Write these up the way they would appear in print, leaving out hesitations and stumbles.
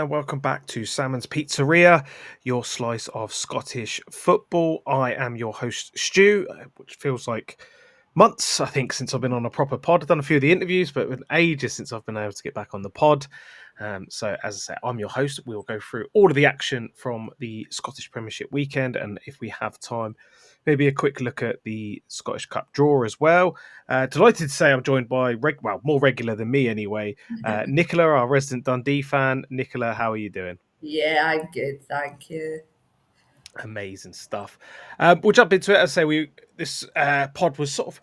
and welcome back to Salmon's Pizzeria, your slice of Scottish football. I am your host, Stu, which feels like months, I think, since I've been on a proper pod. I've done a few of the interviews, but with ages since I've been able to get back on the pod. So, as I said, I'm your host. We'll go through all of the action from the Scottish Premiership weekend, and if we have time, maybe a quick look at the Scottish Cup draw as well. Delighted to say I'm joined by, more regular than me anyway, Nicola, our resident Dundee fan. Nicola, how are you doing? Yeah, I'm good, thank you. Amazing stuff. We'll jump into it. As I say, this pod was sort of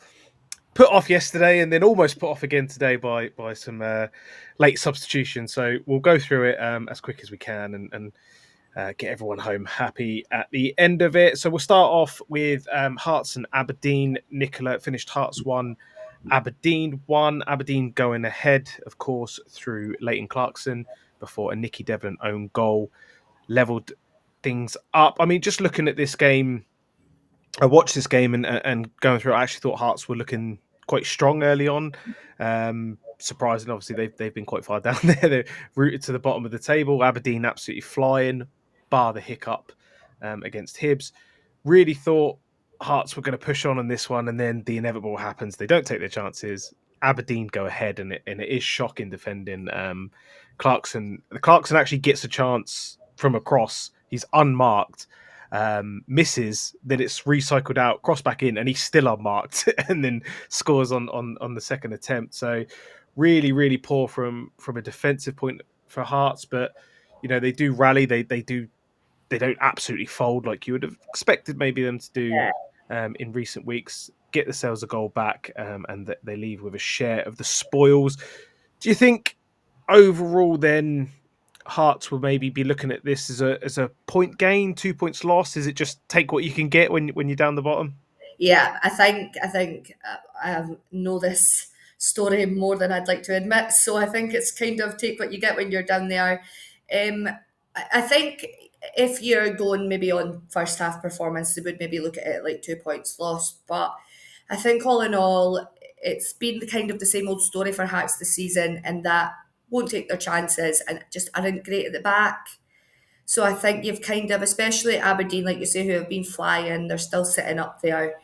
put off yesterday and then almost put off again today by some late substitution. So we'll go through it as quick as we can and get everyone home happy at the end of it. So we'll start off with Hearts and Aberdeen. Nicola finished Hearts 1, Aberdeen 1. Aberdeen going ahead, of course, through Leighton Clarkson before a Nicky Devlin own goal levelled things up. I mean, just looking at this game, I watched this game and going through it, I actually thought Hearts were looking quite strong early on. Surprising, obviously, they've been quite far down there. They're rooted to the bottom of the table. Aberdeen absolutely flying, bar the hiccup against Hibs. Really thought Hearts were going to push on this one, and then the inevitable happens. They don't take their chances. Aberdeen go ahead, and it is shocking defending. Clarkson actually gets a chance from a cross. He's unmarked, misses, then it's recycled out, cross back in, and he's still unmarked, and then scores on the second attempt. So really poor from a defensive point for Hearts, but they do rally. They don't absolutely fold like you would have expected maybe them to do in recent weeks. Get themselves a goal back, and they leave with a share of the spoils. Do you think overall then Hearts will maybe be looking at this as a point gain, 2 points lost? Is it just take what you can get when you're down the bottom? Yeah, I think I know this story more than I'd like to admit, so I think it's kind of take what you get when you're down there. I think if you're going maybe on first half performance, they would maybe look at it like 2 points lost. But I think all in all, it's been the kind of the same old story for Hearts this season, and that won't take their chances and just aren't great at the back. So I think you've kind of, especially Aberdeen, like you say, who have been flying, they're still sitting up there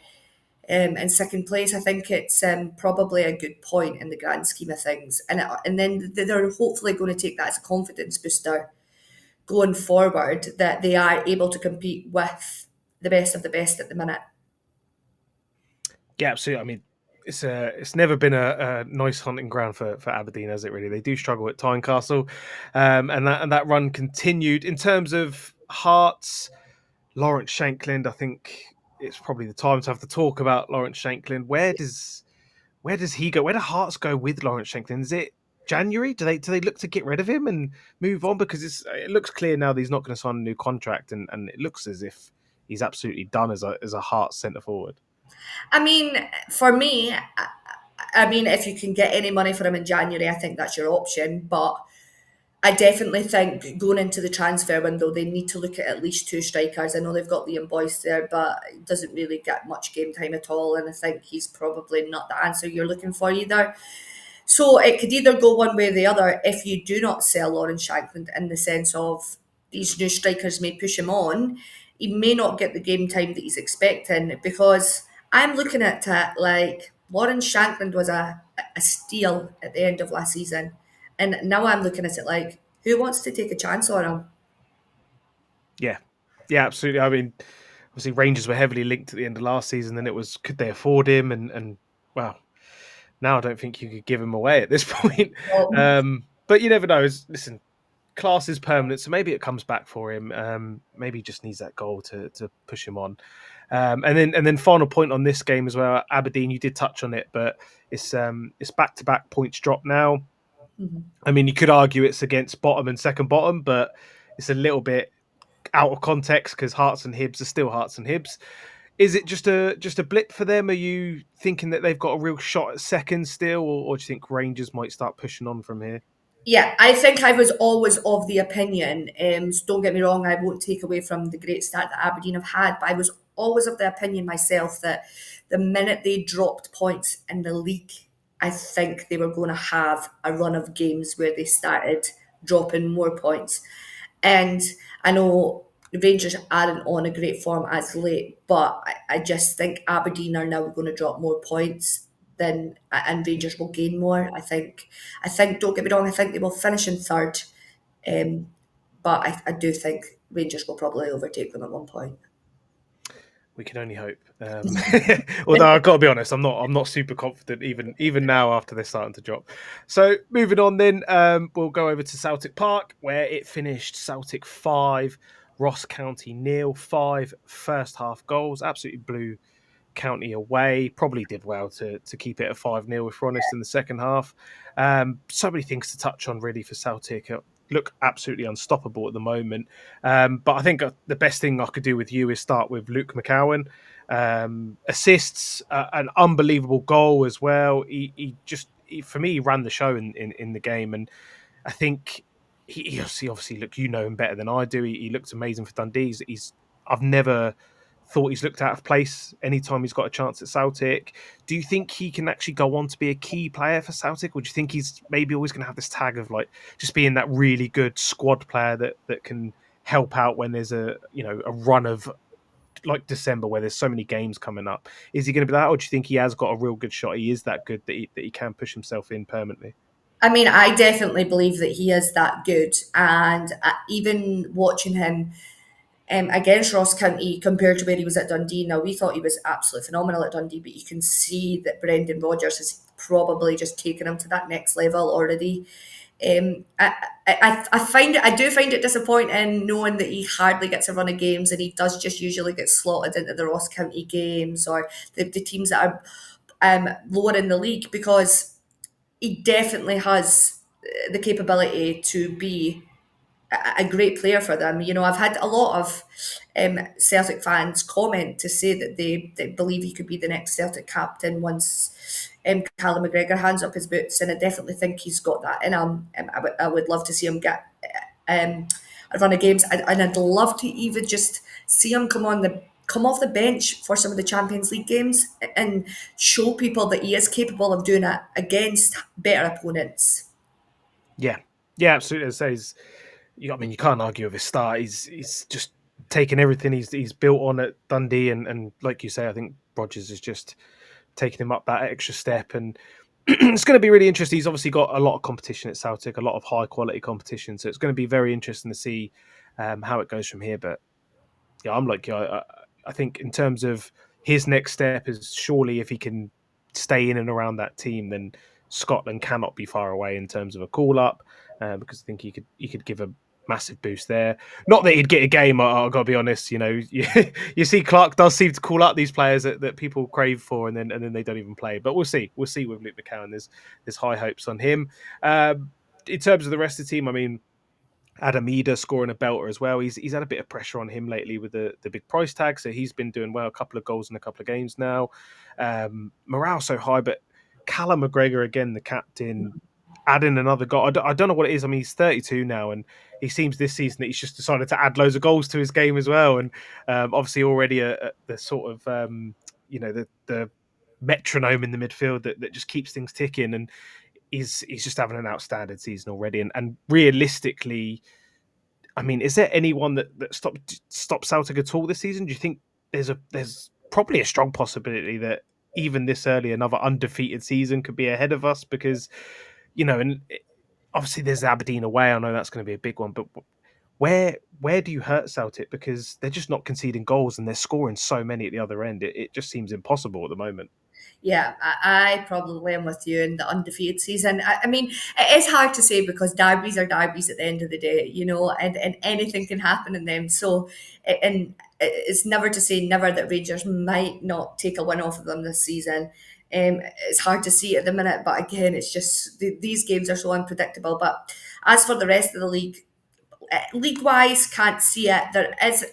in second place. I think it's probably a good point in the grand scheme of things, and then they're hopefully going to take that as a confidence booster going forward that they are able to compete with the best of the best at the minute. Yeah, absolutely. I mean, it's never been a nice hunting ground for Aberdeen, has it? Really, they do struggle at Tynecastle, and that run continued. In terms of Hearts, Lawrence Shankland, I think it's probably the time to have to talk about Lawrence Shankland. Where does he go? Where do Hearts go with Lawrence Shankland? Is it January? Do they look to get rid of him and move on? Because it looks clear now that he's not going to sign a new contract, and it looks as if he's absolutely done as a Hearts centre forward. I mean, for me, I mean, if you can get any money for him in January, I think that's your option. But I definitely think going into the transfer window, they need to look at least two strikers. I know they've got Liam Boyce there, but he doesn't really get much game time at all. And I think he's probably not the answer you're looking for either. So it could either go one way or the other if you do not sell Lawrence Shankland, in the sense of these new strikers may push him on. He may not get the game time that he's expecting, because I'm looking at it like Lawrence Shankland was a steal at the end of last season. And now I'm looking at it like, who wants to take a chance on him? Yeah, yeah, absolutely. I mean, obviously Rangers were heavily linked at the end of last season. Then it was, could they afford him? And well, now I don't think you could give him away at this point. Well, But you never know. Listen, class is permanent, so maybe it comes back for him. Maybe he just needs that goal to push him on. And then final point on this game as well. Aberdeen, you did touch on it, but it's back to back points drop now. mhm. I mean, you could argue it's against bottom and second bottom, but it's a little bit out of context because Hearts and Hibs are still Hearts and Hibs. Is it just a blip for them? Are you thinking that they've got a real shot at second still, or do you think Rangers might start pushing on from here? Yeah, I think I was always of the opinion, so don't get me wrong, I won't take away from the great start that Aberdeen have had, but I was always of the opinion myself that the minute they dropped points in the league, I think they were going to have a run of games where they started dropping more points. And I know Rangers aren't on a great form as late, but I just think Aberdeen are now going to drop more points than and Rangers will gain more. I think don't get me wrong, I think they will finish in third. Um, but I do think Rangers will probably overtake them at one point. We can only hope. Although I've got to be honest, I'm not super confident even now after they're starting to drop. So moving on, then we'll go over to Celtic Park where it finished Celtic 5, Ross County 0, 5 first half goals. Absolutely blew County away. Probably did well to keep it at 5-0, if we're honest, in the second half. So many things to touch on really for Celtic. Look absolutely unstoppable at the moment. But I think the best thing I could do with you is start with Luke McCowan. Assists, an unbelievable goal as well. For me, he ran the show in the game. And I think he obviously look, you know him better than I do. He looked amazing for Dundee. I've never thought he's looked out of place anytime he's got a chance at Celtic. Do you think he can actually go on to be a key player for Celtic, or do you think he's maybe always going to have this tag of like just being that really good squad player that can help out when there's a run of like December where there's so many games coming up? Is he going to be that, or do you think he has got a real good shot? He is that good that he can push himself in permanently. I mean, I definitely believe that he is that good, and even watching him against Ross County compared to where he was at Dundee. Now, we thought he was absolutely phenomenal at Dundee, but you can see that Brendan Rodgers has probably just taken him to that next level already. I do find it disappointing knowing that he hardly gets a run of games and he does just usually get slotted into the Ross County games or the teams that are lower in the league, because he definitely has the capability to be a great player for them. You know, I've had a lot of Celtic fans comment to say that they believe he could be the next Celtic captain once Callum McGregor hands up his boots, and I definitely think he's got that in him. I would love to see him get um, a run of games, and I'd love to even just see him come off the bench for some of the Champions League games and show people that he is capable of doing it against better opponents. Yeah, yeah, absolutely. As I say, I mean, you can't argue with his start. He's just taken everything he's built on at Dundee, and like you say, I think Rodgers has just taken him up that extra step. And it's going to be really interesting. He's obviously got a lot of competition at Celtic, a lot of high quality competition, so it's going to be very interesting to see how it goes from here. But yeah, I'm like, I think in terms of his next step is surely if he can stay in and around that team, then Scotland cannot be far away in terms of a call up, because I think he could give a massive boost there. Not that he'd get a game. I've got to be honest. You know, you see Clark does seem to call up these players that people crave for, and then they don't even play. But we'll see. We'll see with Luke McCowan. There's high hopes on him. In terms of the rest of the team, I mean, Adam Eder scoring a belter as well. He's had a bit of pressure on him lately with the big price tag, so he's been doing well. A couple of goals in a couple of games now. Morale so high, but Callum McGregor again, the captain, adding another goal. I don't know what it is. I mean, he's 32 now, and he seems this season that he's just decided to add loads of goals to his game as well. And obviously already the sort of the metronome in the midfield that just keeps things ticking. And he's just having an outstanding season already. And realistically, I mean, is there anyone that stops Celtic at all this season? Do you think there's probably a strong possibility that even this early another undefeated season could be ahead of us? Because and obviously there's Aberdeen away. I know that's going to be a big one, but where do you hurt Celtic? Because they're just not conceding goals and they're scoring so many at the other end. It just seems impossible at the moment. Yeah, I probably am with you in the undefeated season. I mean, it is hard to say because derbies are derbies at the end of the day, you know, and anything can happen in them. So, and it's never to say never that Rangers might not take a win off of them this season. It's hard to see at the minute, but again, it's just these games are so unpredictable. But as for the rest of the league, league wise, can't see it. There is,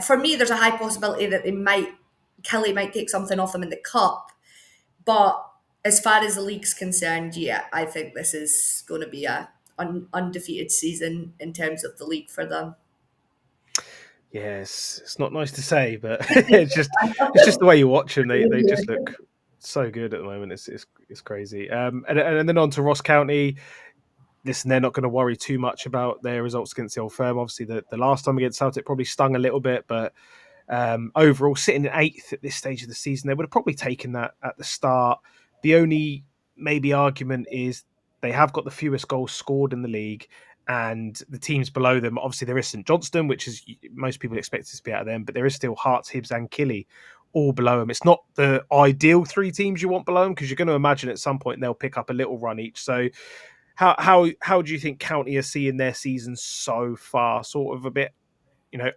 for me, there's a high possibility that Kelly might take something off them in the cup, but as far as the league's concerned, yeah, I think this is going to be a undefeated season in terms of the league for them. Yes, it's not nice to say, but it's just the way you watch them. They just look so good at the moment. It's crazy. And then on to Ross County. listen, they're not going to worry too much about their results against the Old Firm. Obviously, the last time against Celtic probably stung a little bit, but overall, sitting in eighth at this stage of the season, they would have probably taken that at the start. The only maybe argument is they have got the fewest goals scored in the league, and the teams below them, obviously, there is St Johnstone, which is most people expect it to be out of them, but there is still Hearts, Hibs, and Killie all below them. It's not the ideal three teams you want below them because you're going to imagine at some point they'll pick up a little run each. So, how do you think County are seeing their season so far? Sort of a bit,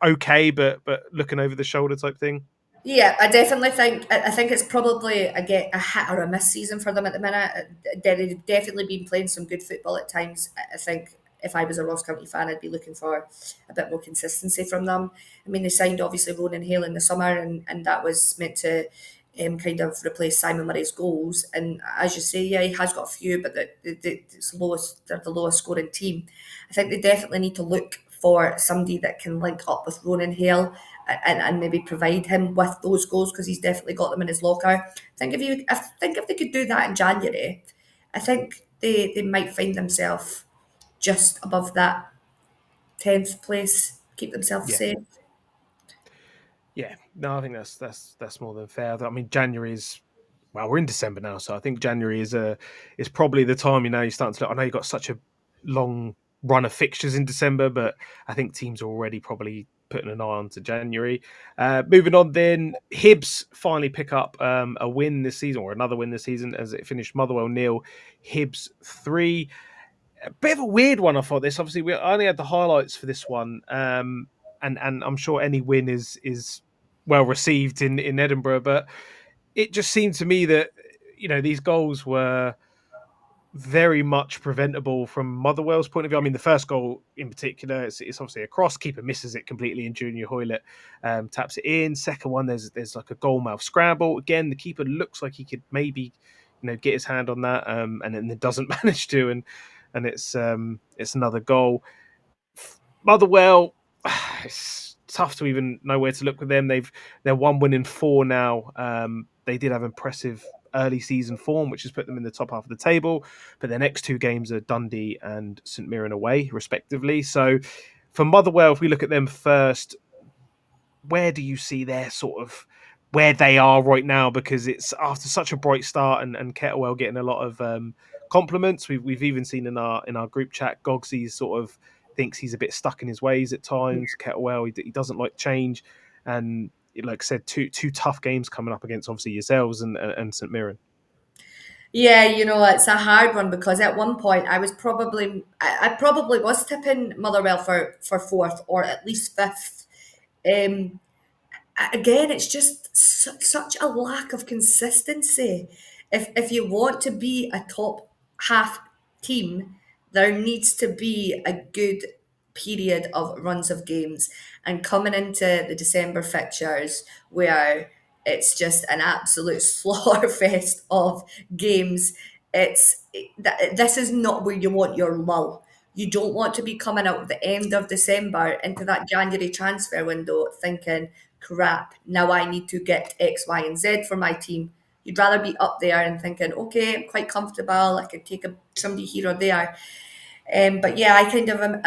okay, but looking over the shoulder type thing. Yeah, I definitely think I think it's probably a hit or a miss season for them at the minute. They've definitely been playing some good football at times. I think if I was a Ross County fan, I'd be looking for a bit more consistency from them. I mean, they signed obviously Ronan Hale in the summer, and that was meant to kind of replace Simon Murray's goals. And as you say, yeah, he has got a few, but they're the lowest scoring team. I think they definitely need to look for somebody that can link up with Ronan Hale and maybe provide him with those goals because he's definitely got them in his locker. I think if they could do that in January, I think they might find themselves just above that 10th place, keep themselves Yeah, safe. yeah. No, I think that's more than fair. I mean, January is well, we're in December now, so I think January is probably the time you're starting to look. I know you've got such a long run of fixtures in December, but I think teams are already probably putting an eye on to January. Moving on, then Hibs finally pick up a win this season or another win this season as it finished Motherwell 0, Hibs 3. A bit of a weird one. I thought this. Obviously, we only had the highlights for this one, and I'm sure any win is well received in Edinburgh, but it just seemed to me that these goals were very much preventable from Motherwell's point of view. I mean, the first goal in particular, it's obviously a cross. Keeper misses it completely, and Junior Hoylett taps it in. Second one, there's like a goal mouth scramble. Again, the keeper looks like he could maybe get his hand on that, and then doesn't manage to, and it's another goal. Motherwell, it's tough to even know where to look with them. They're one win in four now. They did have impressive early season form, which has put them in the top half of the table. But their next two games are Dundee and St Mirren away, respectively. So for Motherwell, if we look at them first, where do you see their sort of where they are right now? Because it's after such a bright start and Kettlewell getting a lot of compliments. We've even seen in our group chat, Gogsy sort of thinks he's a bit stuck in his ways at times. Kettlewell, he doesn't like change, and like I said, two tough games coming up against obviously yourselves and St Mirren. Yeah, it's a hard one because at one point I probably was tipping Motherwell for fourth or at least fifth. Um, Again, it's just such a lack of consistency. If you want to be a top half team, there needs to be a good period of runs of games. And coming into the December fixtures where it's just an absolute slaughter fest of games, this is not where you want your lull. You don't want to be coming out at the end of December into that January transfer window thinking, crap, now I need to get X, Y, and Z for my team. You'd rather be up there and thinking, okay, I'm quite comfortable. I could take somebody here or there. But yeah, I kind of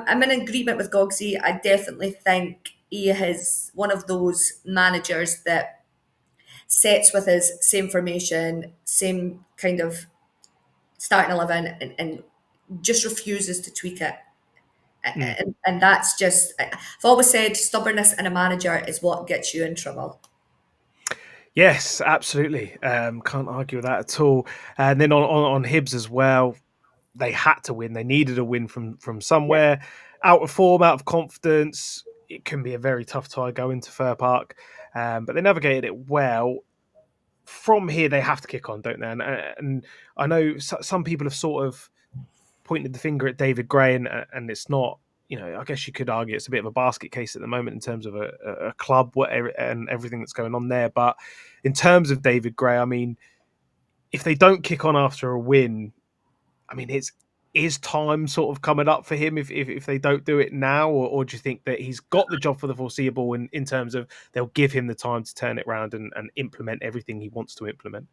I'm in agreement with Gogsy. I definitely think he is one of those managers that sets with his same formation, same kind of starting 11, and just refuses to tweak it. Mm. And that's just, I've always said stubbornness in a manager is what gets you in trouble. Yes, absolutely. Can't argue with that at all. And then on Hibs as well, they had to win. They needed a win from Yeah. somewhere. Out of form, out of confidence. It can be a very tough tie going to Fir Park, but they navigated it well. From here, they have to kick on, don't they? And I know some people have sort of pointed the finger at David Gray, and it's not. I guess you could argue it's a bit of a basket case at the moment in terms of a club, whatever, and everything that's going on there. But in terms of David Gray, I mean, if they don't kick on after a win, I mean, is time sort of coming up for him if they don't do it now, or do you think that he's got the job for the foreseeable in terms of they'll give him the time to turn it around and implement everything he wants to implement?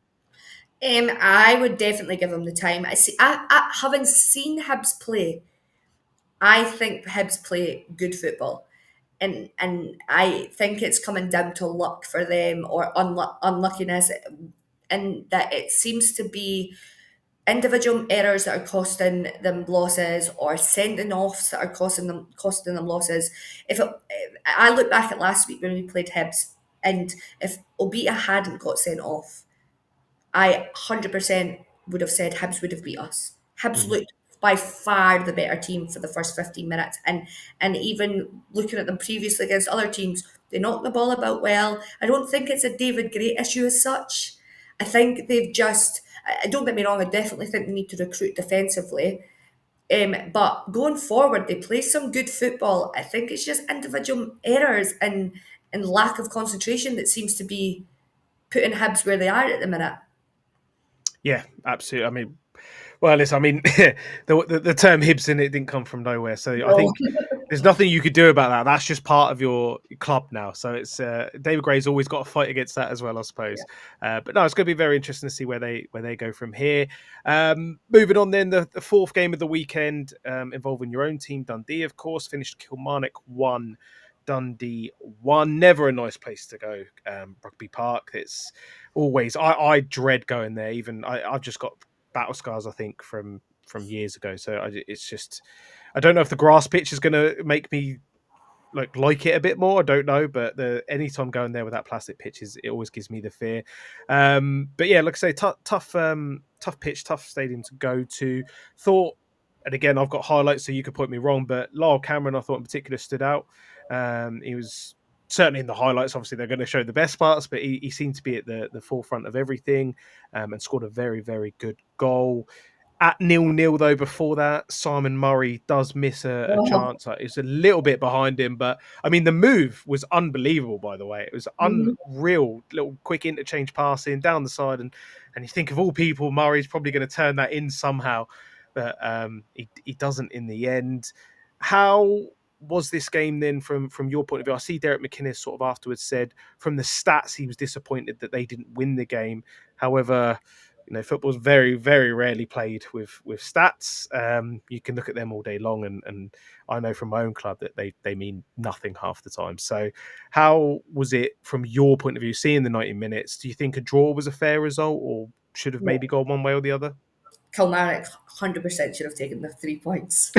I would definitely give him the time. I see. Having seen Hibs play, I think Hibs play good football, and I think it's coming down to luck for them or unluckiness, and that it seems to be individual errors that are costing them losses or sending offs that are costing them losses. I look back at last week when we played Hibs, and if Obita hadn't got sent off, I 100% would have said Hibs would have beat us. Hibs Mhm. looked by far the better team for the first 15 minutes. And even looking at them previously against other teams, they knocked the ball about well. I don't think it's a David Gray issue as such. I think they've just, don't get me wrong, I definitely think they need to recruit defensively. But going forward, they play some good football. I think it's just individual errors and lack of concentration that seems to be putting Hibs where they are at the minute. Yeah, absolutely. I mean, well, listen, I mean, the term Hibs in it didn't come from nowhere. So I No. think there's nothing you could do about that. That's just part of your club now. So it's David Gray's always got to fight against that as well, I suppose. But no, it's going to be very interesting to see where they go from here. Moving on, then the fourth game of the weekend involving your own team, Dundee, of course, finished Kilmarnock 1. Dundee 1. Never a nice place to go, Rugby Park. It's always I dread going there. Even I've just got battle scars, I think, from years ago. So it's just I don't know if the grass pitch is going to make me like it a bit more. I don't know, but anytime going there with that plastic pitch it always gives me the fear. But yeah, like I say, tough pitch, tough stadium to go to. Thought, and again, I've got highlights, so you could point me wrong, but Lyle Cameron, I thought in particular, stood out. He was certainly in the highlights. Obviously, they're going to show the best parts, but he seemed to be at the forefront of everything, and scored a very, very good goal. At 0-0 though, before that, Simon Murray does miss a Oh. chance. It's a little bit behind him, but I mean, the move was unbelievable, by the way. It was Mhm. unreal. Little quick interchange passing down the side. And you think of all people, Murray's probably going to turn that in somehow, but he doesn't in the end. How was this game then from your point of view? I see Derek McInnes sort of afterwards said from the stats he was disappointed that they didn't win the game. However, football's very, very rarely played with stats. You can look at them all day long, and I know from my own club that they mean nothing half the time. So, how was it from your point of view, seeing the 90 minutes? Do you think a draw was a fair result, or should have maybe No, gone one way or the other? Kilmarnock 100% should have taken the 3 points.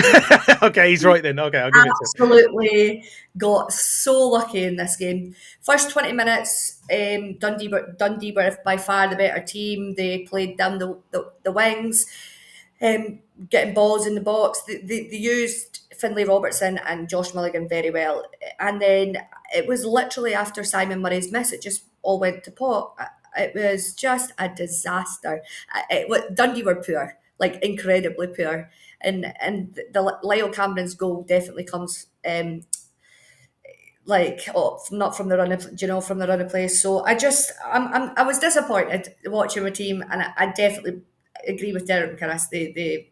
Okay, he's right then. Okay, I'll give it to him. Absolutely got so lucky in this game. First 20 minutes, Dundee were by far the better team. They played down the wings, um, getting balls in the box. They used Finlay Robertson and Josh Mulligan very well. And then it was literally after Simon Murray's miss, it just all went to pot. It was just a disaster. Dundee were poor, like incredibly poor. And Lyle Cameron's goal definitely comes not from the run of from the run of play. So I was disappointed watching my team, and I definitely agree with Derek McInnes. They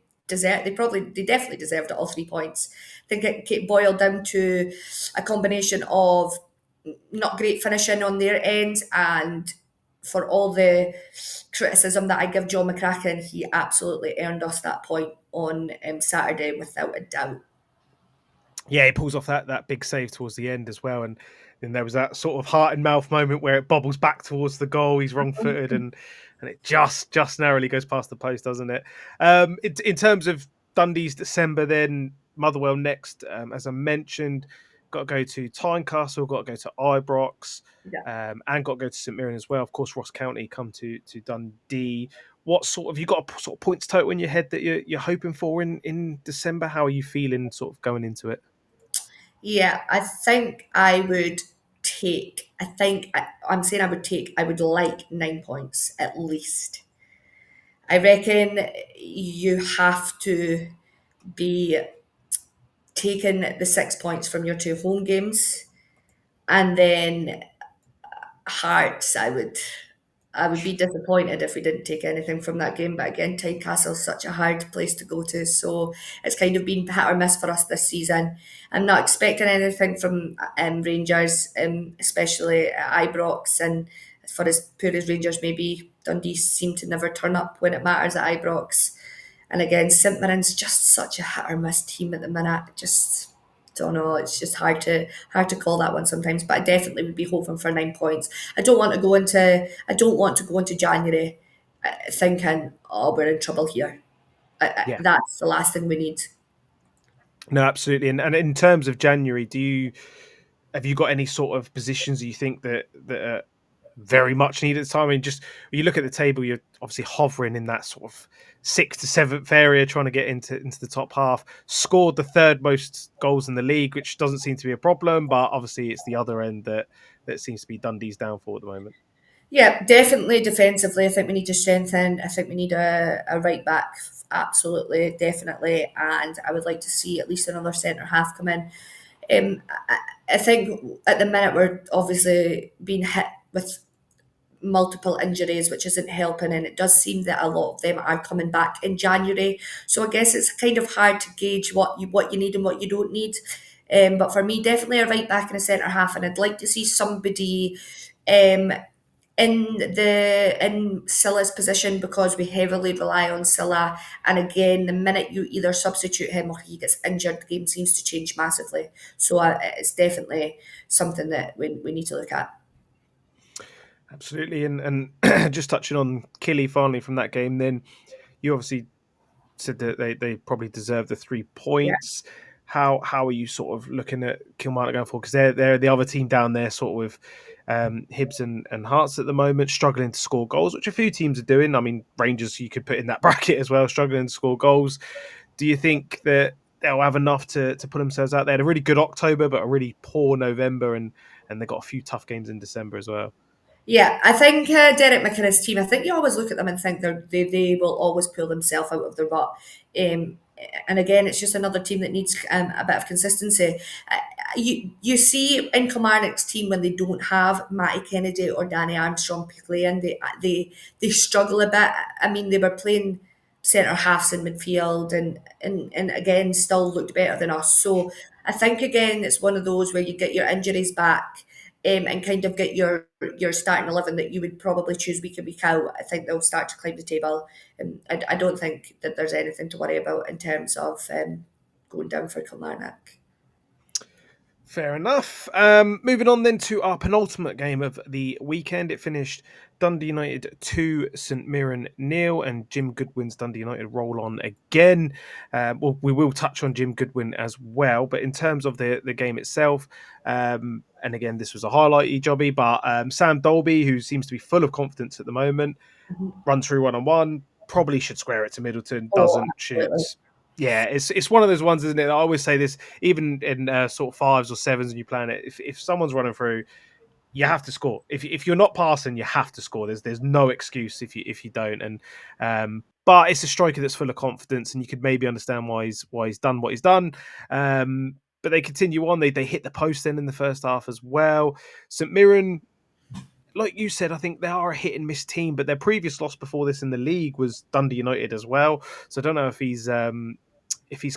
definitely deserved all 3 points. I think it boiled down to a combination of not great finishing on their end, and for all the criticism that I give John McCracken, he absolutely earned us that point on Saturday without a doubt. Yeah, he pulls off that big save towards the end as well, and then there was that sort of heart and mouth moment where it bobbles back towards the goal. He's wrong footed, and it just narrowly goes past the post, doesn't it? In terms of Dundee's December, then Motherwell next, as I mentioned, got to go to Tynecastle, got to go to Ibrox, Yeah. and got to go to St Mirren as well. Of course, Ross County come to Dundee. What sort of you got a sort of points total in your head that you're hoping for in December? How are you feeling sort of going into it? Yeah, I think I would I'm saying I would like 9 points at least. I reckon you have to be taking the 6 points from your two home games, and then Hearts, I would be disappointed if we didn't take anything from that game. But again, Tynecastle's such a hard place to go to, so it's kind of been hit or miss for us this season. I'm not expecting anything from Rangers, especially at Ibrox, and for as poor as Rangers may be, Dundee seem to never turn up when it matters at Ibrox. And again, St Mirren's just such a hit or miss team at the minute. Just don't know. It's just hard to call that one sometimes. But I definitely would be hoping for 9 points. I don't want to go into January thinking, oh, we're in trouble here. Yeah. That's the last thing we need. No, absolutely. And in terms of January, have you got any sort of positions that you think that are very much needed at the time? I mean, just when you look at the table, you're obviously hovering in that sort of sixth to seventh area, trying to get into the top half. Scored the third most goals in the league, which doesn't seem to be a problem, but obviously it's the other end that seems to be Dundee's downfall at the moment. Yeah, definitely defensively. I think we need to strengthen. I think we need a right back, absolutely, definitely. And I would like to see at least another centre half come in. I think at the minute we're obviously being hit with multiple injuries, which isn't helping, and it does seem that a lot of them are coming back in January. So I guess it's kind of hard to gauge what you need and what you don't need. But for me, definitely a right back and a centre half, and I'd like to see somebody um, in Silla's position because we heavily rely on Silla. And again, the minute you either substitute him or he gets injured, the game seems to change massively. So it's definitely something that we need to look at. Absolutely. And just touching on Killy finally from that game, then you obviously said that they probably deserve the 3 points. How are you sort of looking at Kilmarnock going forward? Because they're the other team down there, sort of with Hibs and Hearts at the moment, struggling to score goals, which a few teams are doing. I mean, Rangers you could put in that bracket as well, struggling to score goals. Do you think that they'll have enough to put themselves out there? They had a really good October, but a really poor November, and they got a few tough games in December as well. Yeah, I think Derek McKinnon's team, I think you always look at them and think they will always pull themselves out of the rut. Um, and again, it's just another team that needs a bit of consistency. You see in Kilmarnock's team when they don't have Matty Kennedy or Danny Armstrong playing, they struggle a bit. I mean, they were playing centre halves in midfield and again still looked better than us. So I think again it's one of those where you get your injuries back and kind of get your starting 11 that you would probably choose week in, week out. I think they'll start to climb the table. And I don't think that there's anything to worry about in terms of going down for Kilmarnock. Fair enough. Moving on then to our penultimate game of the weekend. It finished Dundee United 2, St Mirren 0, and Jim Goodwin's Dundee United roll on again. Well, we will touch on Jim Goodwin as well, but in terms of the game itself, and again, this was a highlighty jobby, but Sam Dolby, who seems to be full of confidence at the moment, Mhm. runs through one-on-one, probably should square it to Middleton, Oh, doesn't, absolutely. shoots. Yeah, it's one of those ones, isn't it? I always say this, even in sort of fives or sevens, and you plan it. If someone's running through, you have to score. If you're not passing, you have to score. There's no excuse if you don't. And but it's a striker that's full of confidence, and you could maybe understand why he's done what he's done. But they continue on. They hit the post then in the first half as well. St Mirren, like you said, I think they are a hit and miss team, but their previous loss before this in the league was Dundee United as well. So I don't know if he's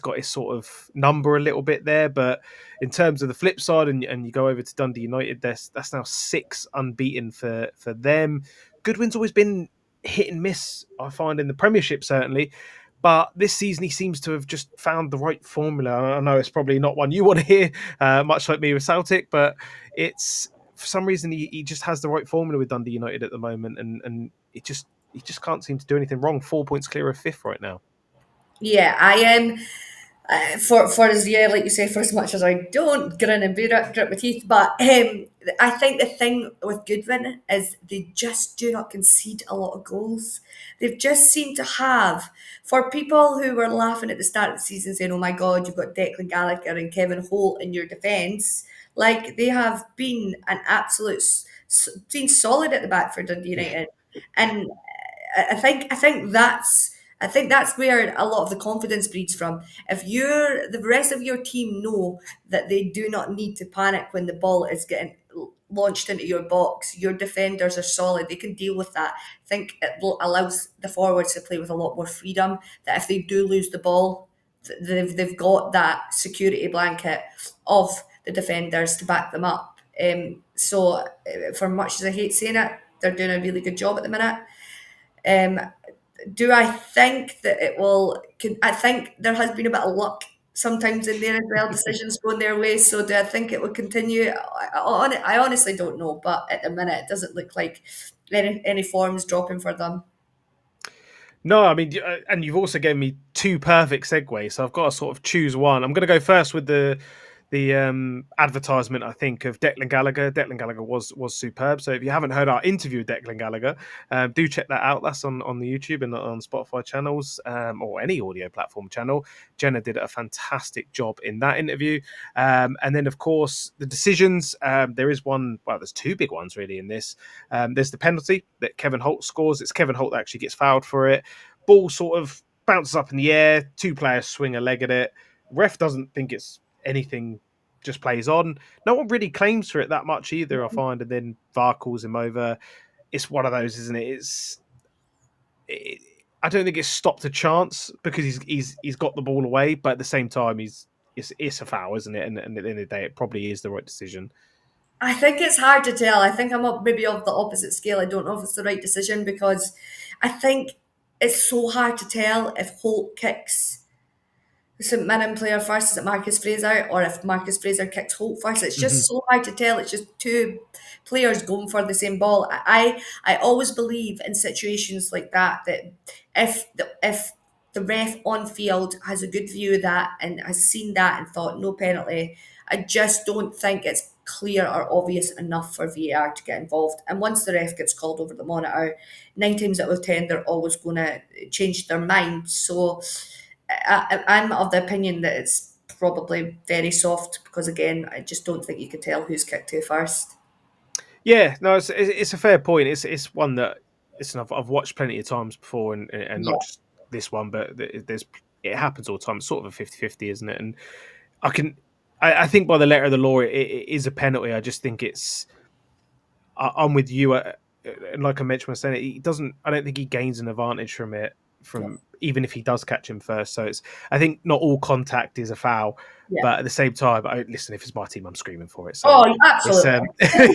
got his sort of number a little bit there, but in terms of the flip side, and you go over to Dundee United, that's now 6 unbeaten for them. Goodwin's always been hit and miss, I find, in the Premiership certainly. But this season, he seems to have just found the right formula. I know it's probably not one you want to hear, much like me with Celtic, but it's for some reason he just has the right formula with Dundee United at the moment, and he just can't seem to do anything wrong. 4 points clear of fifth right now. Yeah, I am. For as yeah, like you say, for as much as I don't grin and bear it, grit my teeth, but I think the thing with Goodwin is they just do not concede a lot of goals. They've just seemed to have, for people who were laughing at the start of the season saying, "Oh my God, you've got Declan Gallagher and Kevin Holt in your defence," like they have been an absolute been solid at the back for Dundee Yeah. United, and I think that's where a lot of the confidence breeds from. If the rest of your team know that they do not need to panic when the ball is getting launched into your box, your defenders are solid. They can deal with that. I think allows the forwards to play with a lot more freedom. That if they do lose the ball, they've got that security blanket of the defenders to back them up. So, for much as I hate saying it, they're doing a really good job at the minute. Um, do I think that it will? I think there has been a bit of luck sometimes in there as well, decisions going their way. So do I think it will continue? I honestly don't know, but at the minute, it doesn't look like any forms dropping for them. No, I mean, and you've also given me two perfect segues, so I've got to sort of choose one. I'm going to go first with the advertisement. I think of Declan Gallagher. Declan Gallagher was superb. So if you haven't heard our interview with Declan Gallagher, do check that out. That's on the YouTube and on Spotify channels, or any audio platform channel. Jenna did a fantastic job in that interview. And then of course the decisions. There is one. Well, there's two big ones really in this. There's the penalty that Kevin Holt scores. It's Kevin Holt that actually gets fouled for it. Ball sort of bounces up in the air. Two players swing a leg at it. Ref doesn't think it's anything, just plays on. No one really claims for it that much either, I find. And then VAR calls him over. It's one of those, isn't it? It, I don't think it's stopped a chance because he's got the ball away, but at the same time, it's a foul, isn't it? And at the end of the day, it probably is the right decision. I think it's hard to tell. I think I'm up maybe of the opposite scale. I don't know if it's the right decision because I think it's so hard to tell if Holt kicks the St Mirren player first, is it Marcus Fraser, or if Marcus Fraser kicks Holt first. It's Mhm. just so hard to tell. It's just two players going for the same ball. I always believe in situations like that if the ref on field has a good view of that and has seen that and thought no penalty, I just don't think it's clear or obvious enough for VAR to get involved. And once the ref gets called over the monitor, 9 times out of 10 they're always going to change their mind. So I'm of the opinion that it's probably very soft because again, I just don't think you can tell who's kicked who first. Yeah, no, it's a fair point. It's one that I've watched plenty of times before, and Yeah, not just this one, but there's it happens all the time. It's sort of a 50-50, isn't it? And I can I think by the letter of the law, it is a penalty. I just think I'm with you. And like I mentioned, when saying it, he doesn't. I don't think he gains an advantage from it. yeah, From even if he does catch him first, so it's. I think not all contact is a foul, yeah. but at the same time, listen. If it's my team, I'm screaming for it. So Oh, it's absolutely.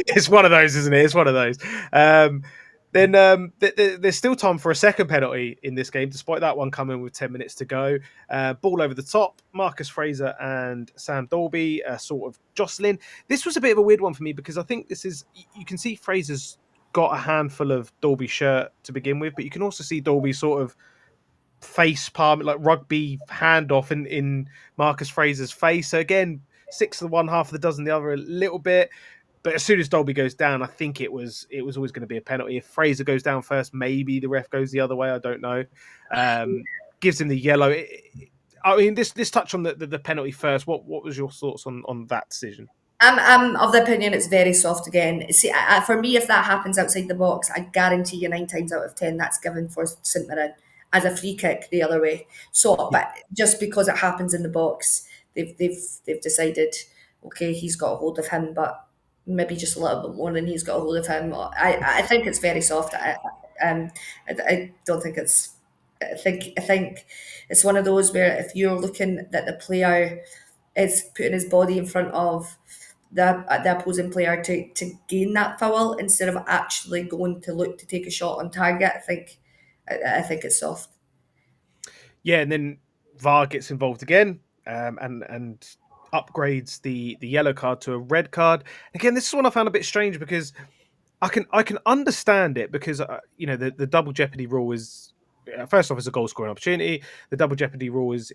it's one of those, isn't it? It's one of those. Then there's still time for a second penalty in this game, despite that one coming with 10 minutes to go. Ball over the top. Marcus Fraser and Sam Dolby sort of jostling. This was a bit of a weird one for me because I think this is you can see Fraser's got a handful of Dolby's shirt to begin with, but you can also see Dolby sort of face palm, like rugby handoff in Marcus Fraser's face. So again, six of the one, half of the dozen the other, a little bit. But as soon as Dolby goes down, I think it was always going to be a penalty. If Fraser goes down first, maybe the ref goes the other way. I don't know. Um, Gives him the yellow. I mean, this touch on the penalty first. What was your thoughts on that decision? I'm of the opinion it's very soft again. See, for me, if that happens outside the box, I guarantee you 9 times out of 10 that's given for St Mirren as a free kick the other way. So, Yeah. but just because it happens in the box, they've decided, okay, he's got a hold of him, but maybe just a little bit more than he's got a hold of him. I think it's very soft. I don't think it's. I think it's one of those where if you're looking that the player is putting his body in front of the opposing player to gain that foul instead of actually going to look to take a shot on target. I think it's soft. Yeah, and then VAR gets involved again, and upgrades the yellow card to a red card. Again, this is one I found a bit strange because I can understand it because the double jeopardy rule is first off it's a goal scoring opportunity. The double jeopardy rule is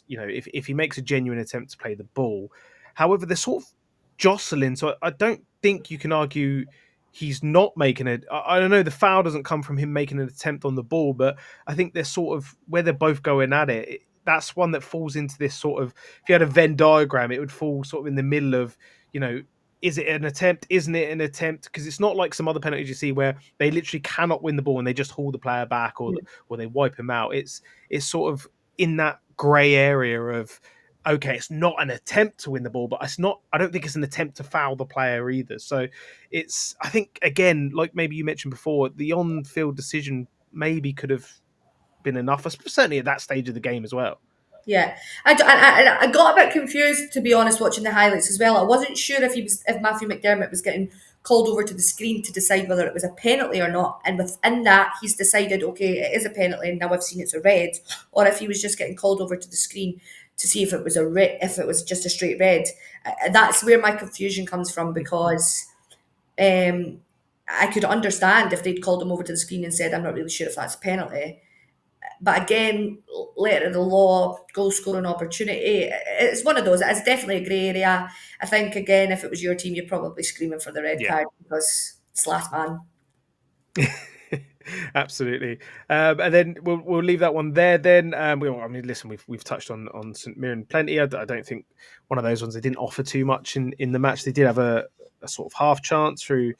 if he makes a genuine attempt to play the ball. However, they're sort of jostling, so I don't think you can argue he's not making it. I don't know. The foul doesn't come from him making an attempt on the ball, but I think they're sort of where they're both going at it. That's one that falls into this sort of. If you had a Venn diagram, it would fall sort of in the middle of you know is it an attempt? Isn't it an attempt? Because it's not like some other penalties you see where they literally cannot win the ball and they just haul the player back or they wipe him out. It's sort of in that grey area of okay, it's not an attempt to win the ball, but it's not. I don't think it's an attempt to foul the player either. So it's. I think again, like maybe you mentioned before, the on-field decision maybe could have been enough, certainly at that stage of the game as well. Yeah, I got a bit confused, to be honest, watching the highlights as well. I wasn't sure if Matthew McDermott was getting called over to the screen to decide whether it was a penalty or not, and within that he's decided, okay, it is a penalty, and now I've seen it's a red, or if he was just getting called over to the screen to see if it was if it was just a straight red. That's where my confusion comes from, because um, I could understand if they'd called him over to the screen and said, I'm not really sure if that's a penalty. But again, letter of the law, goal scoring opportunity. It's one of those. It's definitely a grey area. I think, again, if it was your team, you're probably screaming for the red Yeah. card because it's last man. Absolutely, and then we'll leave that one there. Then, I mean, listen, we've touched on St Mirren plenty. I don't think one of those ones they didn't offer too much in the match. They did have a sort of half chance through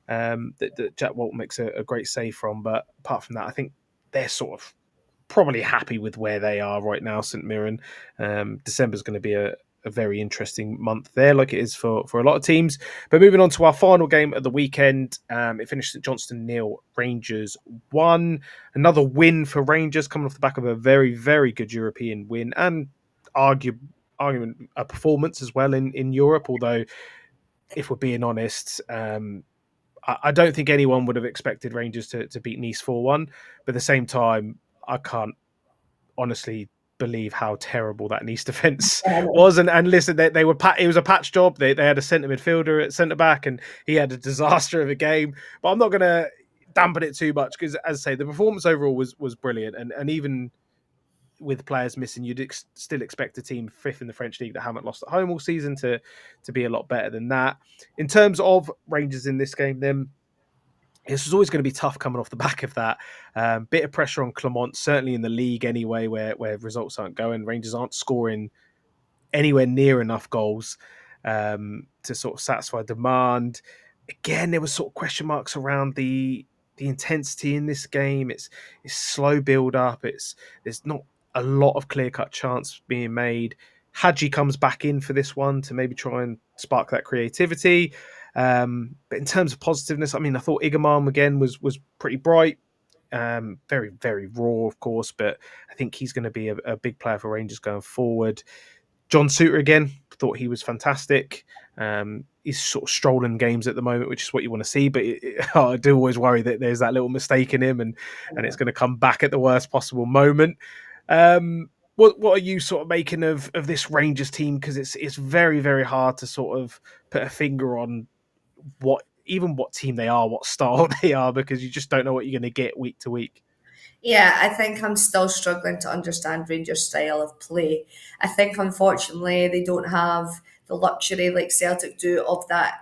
that Jack Walton makes a great save from, but apart from that, I think they're sort of probably happy with where they are right now, St Mirren. December's going to be a very interesting month there, like it is for a lot of teams. But moving on to our final game of the weekend, it finished at Johnston 0, Rangers 1. Another win for Rangers, coming off the back of a very, very good European win and argument a performance as well in Europe. Although, if we're being honest, I don't think anyone would have expected Rangers to beat Nice 4-1. But at the same time, I can't honestly believe how terrible that Nice defense was. And listen, they were it was a patch job. They had a centre midfielder at centre back, and he had a disaster of a game. But I'm not going to dampen it too much because, as I say, the performance overall was brilliant. And even with players missing, you'd still expect a team fifth in the French league that haven't lost at home all season to be a lot better than that. In terms of Rangers in this game, then this was always going to be tough coming off the back of that. Bit of pressure on Clermont, certainly in the league anyway, where results aren't going. Rangers aren't scoring anywhere near enough goals to sort of satisfy demand. Again, there was sort of question marks around the intensity in this game. It's slow build up. There's not a lot of clear cut chance being made. Hadji comes back in for this one to maybe try and spark that creativity. But in terms of positiveness, I mean, I thought Igaman again was pretty bright. Very, very raw, of course, but I think he's going to be a big player for Rangers going forward. John Suter again, thought he was fantastic. He's sort of strolling games at the moment, which is what you want to see. But I do always worry that there's that little mistake in him, and it's going to come back at the worst possible moment. What are you sort of making of this Rangers team? Because it's very, very hard to sort of put a finger on what team they are, what style they are, because you just don't know what you're going to get week to week. Yeah, I think I'm still struggling to understand Rangers' style of play. I think, unfortunately, they don't have the luxury like Celtic do of that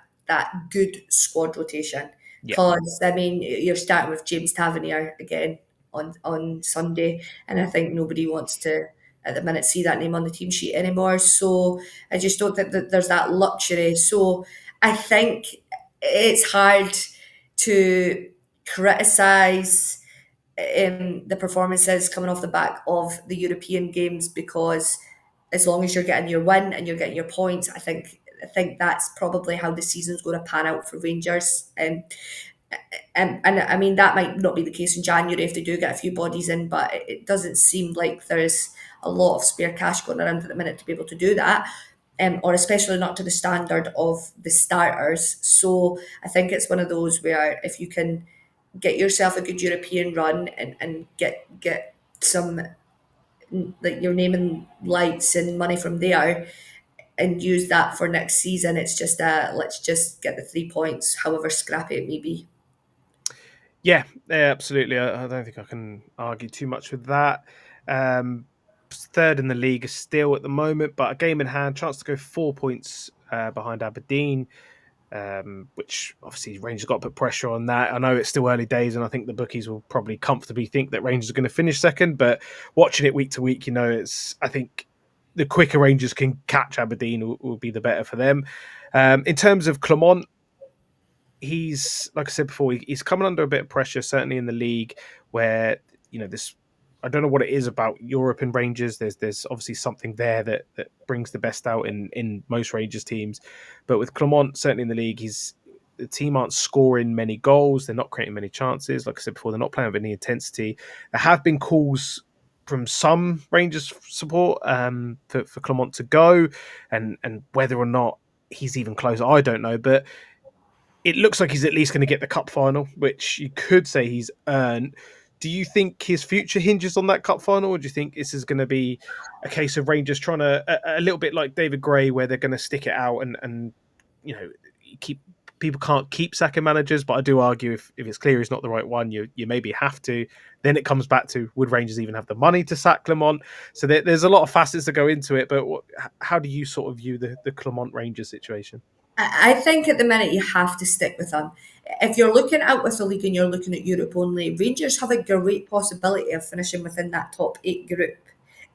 good squad rotation. Yeah. Because I mean, you're starting with James Tavernier again on Sunday, and I think nobody wants to at the minute see that name on the team sheet anymore. So I just don't think that there's that luxury. So I think it's hard to criticise the performances coming off the back of the European games, because as long as you're getting your win and you're getting your points, I think that's probably how the season's going to pan out for Rangers. And I mean, that might not be the case in January if they do get a few bodies in, but it doesn't seem like there's a lot of spare cash going around at the minute to be able to do that. Or especially not to the standard of the starters. So I think it's one of those where if you can get yourself a good European run and get some like your name in lights and money from there and use that for next season. It's just let's just get the 3 points, however scrappy it may be. Yeah, absolutely. I don't think I can argue too much with that. Um, Third in the league still at the moment, but a game in hand, chance to go 4 points behind Aberdeen, which obviously Rangers got to put pressure on that. I know it's still early days, and I think the bookies will probably comfortably think that Rangers are going to finish second, but watching it week to week, I think the quicker Rangers can catch Aberdeen will be the better for them. In terms of Clermont, he's like I said before, he's coming under a bit of pressure, certainly in the league, where this. I don't know what it is about Europe and Rangers. There's obviously something there that brings the best out in most Rangers teams, but with Clermont, certainly in the league, the team aren't scoring many goals. They're not creating many chances. Like I said before, they're not playing with any intensity. There have been calls from some Rangers support for Clement to go, and whether or not he's even close, I don't know. But it looks like he's at least going to get the cup final, which you could say he's earned. Do you think his future hinges on that cup final, or do you think this is going to be a case of Rangers trying to a little bit like David Gray, where they're going to stick it out and you know keep people can't keep sacking managers, but I do argue if it's clear he's not the right one, you maybe have to. Then it comes back to would Rangers even have the money to sack Clement? So there's a lot of facets that go into it. But how do you sort of view the Clement Rangers situation? I think at the minute you have to stick with them. If you're looking out with the league and you're looking at Europe only, Rangers have a great possibility of finishing within that top 8 group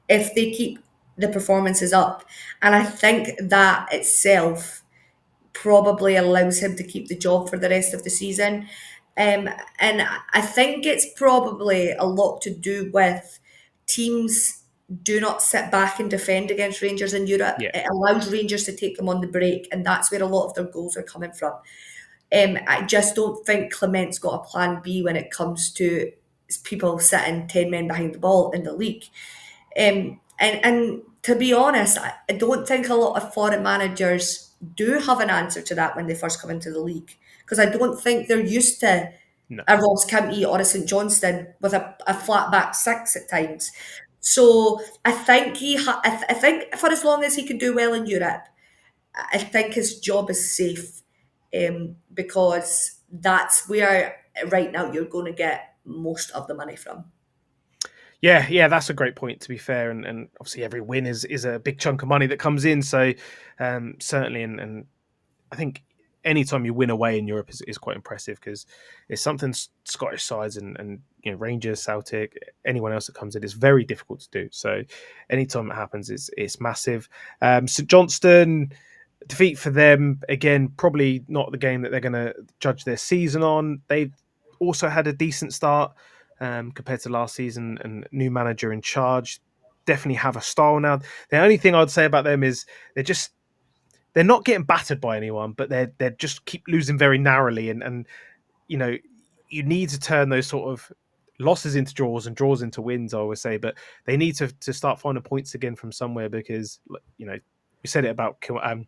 if they keep the performances up. And I think that itself probably allows him to keep the job for the rest of the season. And I think it's probably a lot to do with teams do not sit back and defend against Rangers in Europe. Yeah, It allows Rangers to take them on the break, and that's where a lot of their goals are coming from. I just don't think Clement's got a plan B when it comes to people sitting 10 men behind the ball in the league. And to be honest, I don't think a lot of foreign managers do have an answer to that when they first come into the league, because I don't think they're used to no. a Ross County or a St Johnston with a flat back six at times. So I think I think for as long as he can do well in Europe, I think his job is safe, because that's where right now you're going to get most of the money from. Yeah, that's a great point. To be fair, and obviously every win is a big chunk of money that comes in. So certainly, and I think anytime you win away in Europe is quite impressive because it's something Scottish sides and Rangers, Celtic, anyone else that comes in is very difficult to do. So anytime it happens, it's massive. St Johnston defeat for them again, probably not the game that they're going to judge their season on. They've also had a decent start compared to last season, and new manager in charge. Definitely have a style now. The only thing I'd say about them is they're not getting battered by anyone, but they're just keep losing very narrowly, and you know you need to turn those sort of losses into draws and draws into wins. I always say, but they need to start finding points again from somewhere because we said it about Kilmarnock.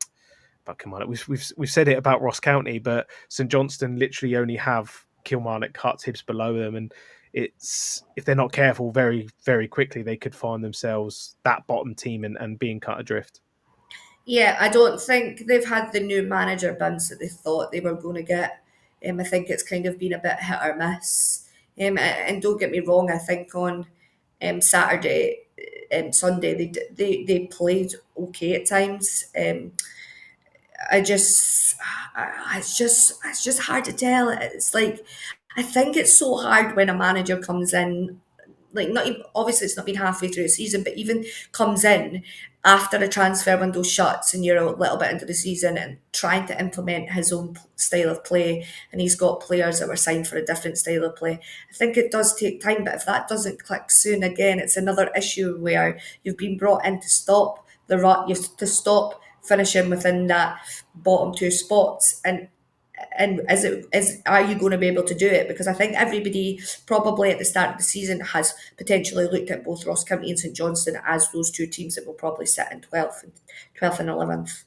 We've said it about Ross County, but St Johnston literally only have Kilmarnock Hearts Hibs below them, and it's if they're not careful, very very quickly they could find themselves that bottom team and being cut adrift. Yeah, I don't think they've had the new manager bounce that they thought they were going to get. I think it's kind of been a bit hit or miss. And don't get me wrong, I think on Saturday, Sunday they played okay at times. I just, it's just hard to tell. It's like I think it's so hard when a manager comes in, like not even, obviously it's not been halfway through the season, but even comes in after a transfer window shuts and you're a little bit into the season and trying to implement his own style of play, and he's got players that were signed for a different style of play. I think it does take time, but if that doesn't click soon, again, it's another issue where you've been brought in to stop the rut, you to stop finishing within that bottom two spots, and is are you going to be able to do it? Because I think everybody probably at the start of the season has potentially looked at both Ross County and St Johnstone as those two teams that will probably sit in 12th and 11th.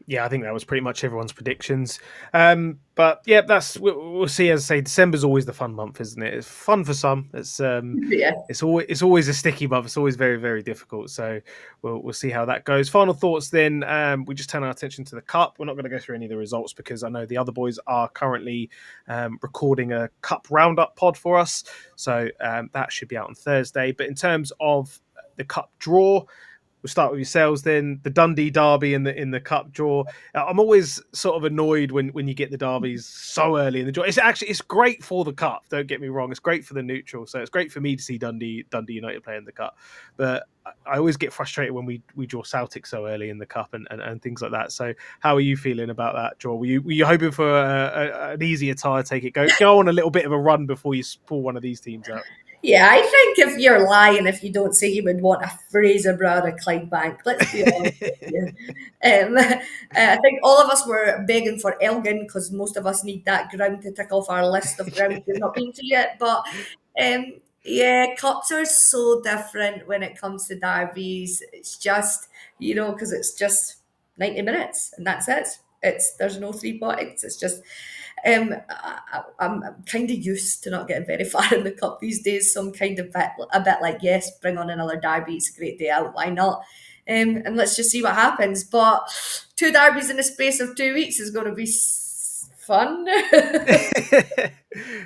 Yeah, I think that was pretty much everyone's predictions. But yeah, we'll see. As I say, December's always the fun month, isn't it? It's fun for some. Yeah. It's always a sticky month. It's always very very difficult. So we'll see how that goes. Final thoughts then. We just turn our attention to the cup. We're not going to go through any of the results because I know the other boys are currently recording a cup roundup pod for us. So that should be out on Thursday. But in terms of the cup draw. We'll start with yourselves then. The Dundee derby in the cup draw. I'm always sort of annoyed when you get the derbies so early in the draw. It's great for the cup. Don't get me wrong. It's great for the neutral. So it's great for me to see Dundee United play in the cup. But I always get frustrated when we draw Celtic so early in the cup and things like that. So how are you feeling about that draw? Were you hoping for an easier tie? Take it, go on a little bit of a run before you pull one of these teams out. Yeah, I think if you're lying if you don't say you would want a Fraser Brown or Clydebank, let's be honest with you. I think all of us were begging for Elgin because most of us need that ground to tick off our list of grounds we've not been to yet. But Yeah, cups are so different when it comes to derbies. It's just, because it's just 90 minutes and that's it. There's no 3 points. It's just, I'm kind of used to not getting very far in the cup these days, so I'm kind of a bit like, yes, bring on another derby. It's a great day out. Why not? And let's just see what happens. But 2 derbies in the space of 2 weeks is going to be fun.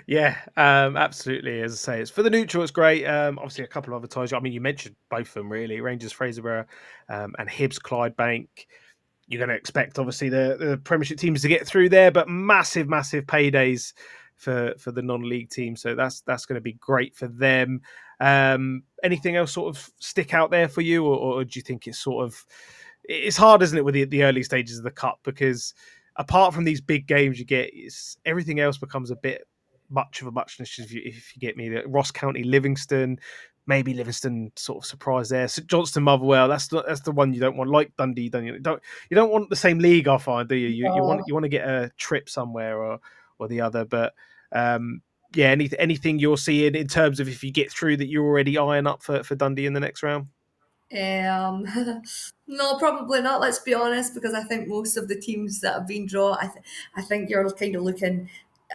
Yeah, absolutely. As I say, it's for the neutral. It's great. Obviously, a couple of other ties. I mean, you mentioned both of them really: Rangers, Fraserburgh, and Hibs, Clydebank. You're going to expect, obviously, the Premiership teams to get through there, but massive, massive paydays for the non-league team. So that's going to be great for them. Anything else sort of stick out there for you, or do you think it's sort of it's hard, isn't it, with the early stages of the cup because apart from these big games you get, everything else becomes a bit much of a muchness if you get me. Ross County, Livingston, maybe Livingston sort of surprise there. St Johnstone, Motherwell. That's the one you don't want. Like Dundee, you don't want the same league. I find, do you? You want to get a trip somewhere or the other. But yeah, anything you're seeing in terms of if you get through that you're already eyeing up for Dundee in the next round. Um, no, probably not. Let's be honest, because I think most of the teams that have been drawn, I think you're kind of looking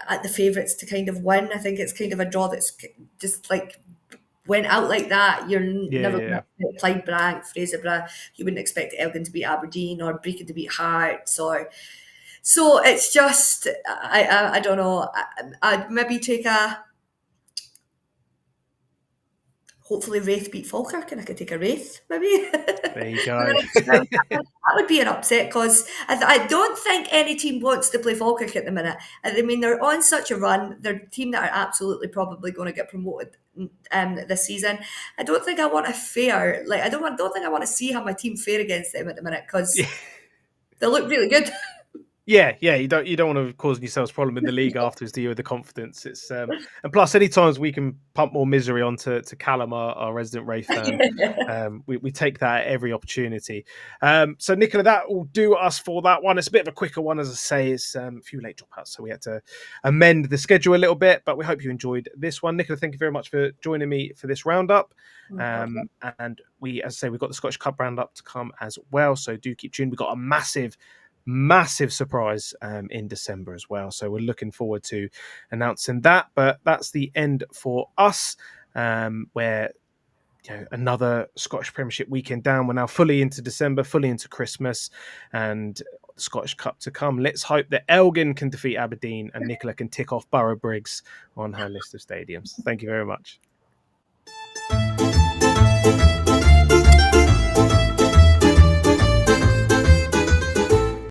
at the favourites to kind of win. I think it's kind of a draw that's just like went out like that. You're Yeah, never yeah, going to expect Clydebank, Fraserburgh. You wouldn't expect Elgin to beat Aberdeen or Brecon to beat Hearts or. So it's just I don't know. I'd maybe take a hopefully Wraith beat Falkirk and I could take a Wraith maybe in there you the go. next round. That would be an upset because I don't think any team wants to play Falkirk at the minute. I mean, they're on such a run. They're a team that are absolutely probably going to get promoted this season. I don't think I want a fair, like, don't think I want to see how my team fare against them at the minute because they look really good. Yeah. You don't want to cause yourselves problem in the league afterwards, do you? With the confidence, it's and plus, any times we can pump more misery onto Callum, our resident Wraith fan, we take that at every opportunity. So Nicola, that will do us for that one. It's a bit of a quicker one, as I say. It's a few late dropouts, so we had to amend the schedule a little bit. But we hope you enjoyed this one, Nicola. Thank you very much for joining me for this roundup. No problem. And as I say, we've got the Scottish Cup roundup to come as well. So do keep tuned. We've got a massive surprise in December as well. So we're looking forward to announcing that. But that's the end for us, where another Scottish Premiership weekend down. We're now fully into December, fully into Christmas, and the Scottish Cup to come. Let's hope that Elgin can defeat Aberdeen and Nicola can tick off Borough Briggs on her list of stadiums. Thank you very much.